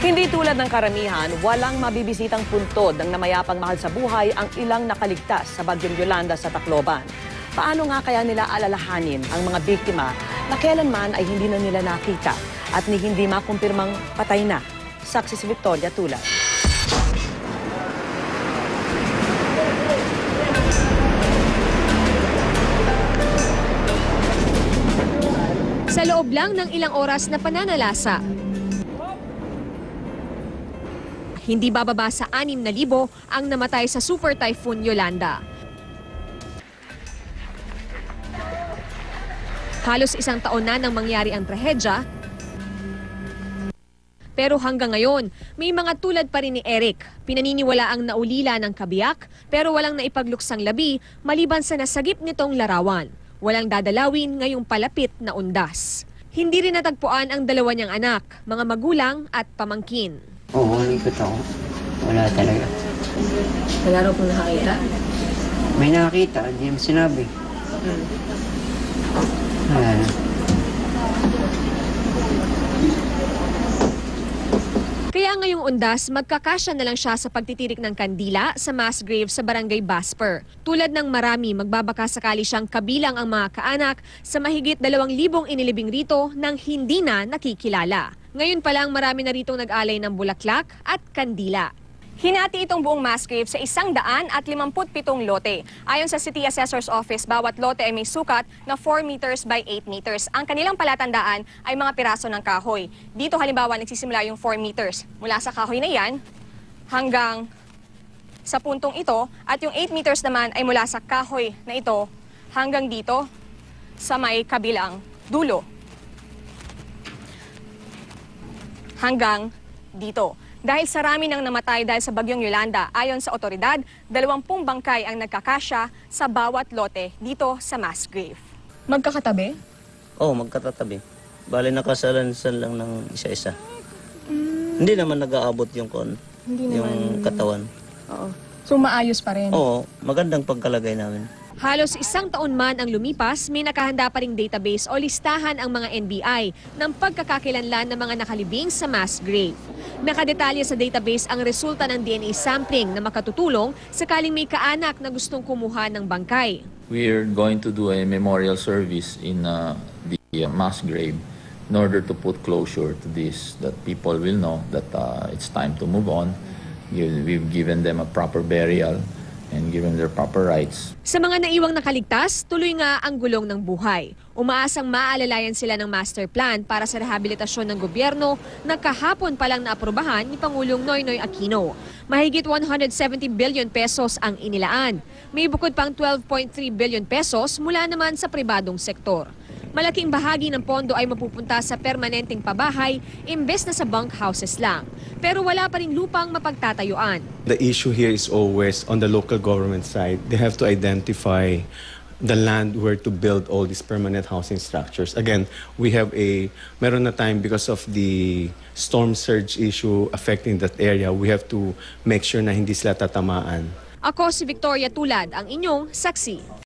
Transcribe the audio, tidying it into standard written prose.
Hindi tulad ng karamihan, walang mabibisitang puntod ng namayapang mahal sa buhay ang ilang nakaligtas sa Bagyong Yolanda sa Tacloban. Paano nga kaya nila alalahanin ang mga biktima na kailanman ay hindi na nila nakita at ni hindi makumpirmang patay na? Saksi si Victoria Tulad. Sa loob lang ng ilang oras na pananalasa, hindi bababa sa 6,000 ang namatay sa Super Typhoon Yolanda. Halos isang taon na nang mangyari ang trahedya, pero hanggang ngayon, may mga tulad pa rin ni Eric. Pinaniniwala ang naulila ng kabiyak, pero walang naipagluksang labi maliban sa nasagip nitong larawan. Walang dadalawin ngayong palapit na undas. Hindi rin natagpuan ang dalawa niyang anak, mga magulang at pamangkin. Oo, ikot ako. Wala talaga. Wala raw pong nakakita? May nakakita, hindi mo sinabi. Wala na. Kaya ngayong undas, magkakasya na lang siya sa pagtitirik ng kandila sa mass grave sa Barangay Basper. Tulad ng marami, magbabaka sakali siyang kabilang ang mga kaanak sa mahigit 2,000 inilibing rito nang hindi na nakikilala. Ngayon pa lang marami na ritong nag-alay ng bulaklak at kandila. Hinati itong buong mass grave sa 157 lote. Ayon sa City Assessor's Office, bawat lote ay may sukat na 4 meters by 8 meters. Ang kanilang palatandaan ay mga piraso ng kahoy. Dito halimbawa nagsisimula yung 4 meters. Mula sa kahoy na yan hanggang sa puntong ito at yung 8 meters naman ay mula sa kahoy na ito hanggang dito sa may kabilang dulo. Hanggang dito. Dahil sa rami ng namatay dahil sa Bagyong Yolanda, ayon sa otoridad, 20 bangkay ang nagkakasya sa bawat lote dito sa mass grave. Magkakatabi? Oo, magkatatabi. Bale, nakasalansan lang ng isa-isa. Hindi naman nag-aabot yung katawan. Oo. So maayos pa rin? Oo, magandang pagkalagay namin. Halos isang taon man ang lumipas, may nakahanda pa ring database o listahan ang mga NBI ng pagkakakilanlan ng mga nakalibing sa mass grave. Nakadetalye sa database ang resulta ng DNA sampling na makatutulong sakaling may kaanak na gustong kumuha ng bangkay. We're going to do a memorial service in the mass grave in order to put closure to this, that people will know that it's time to move on. We've given them a proper burial and given their proper rights. Sa mga naiwang nakaligtas, tuloy nga ang gulong ng buhay. Umaasang maalalayan sila ng master plan para sa rehabilitasyon ng gobyerno na kahapon pa lang naaprubahan ni Pangulong Noynoy Aquino. Mahigit 170 billion pesos ang inilaan. May bukod pang 12.3 billion pesos mula naman sa pribadong sektor. Malaking bahagi ng pondo ay mapupunta sa permanenteng pabahay imbes na sa bunk houses lang. Pero wala pa ring lupang mapagtatayuan. The issue here is always on the local government side. They have to identify the land where to build all these permanent housing structures. Again, meron na time because of the storm surge issue affecting that area. We have to make sure na hindi sila tatamaan. Ako si Victoria Tulad, ang inyong saksi.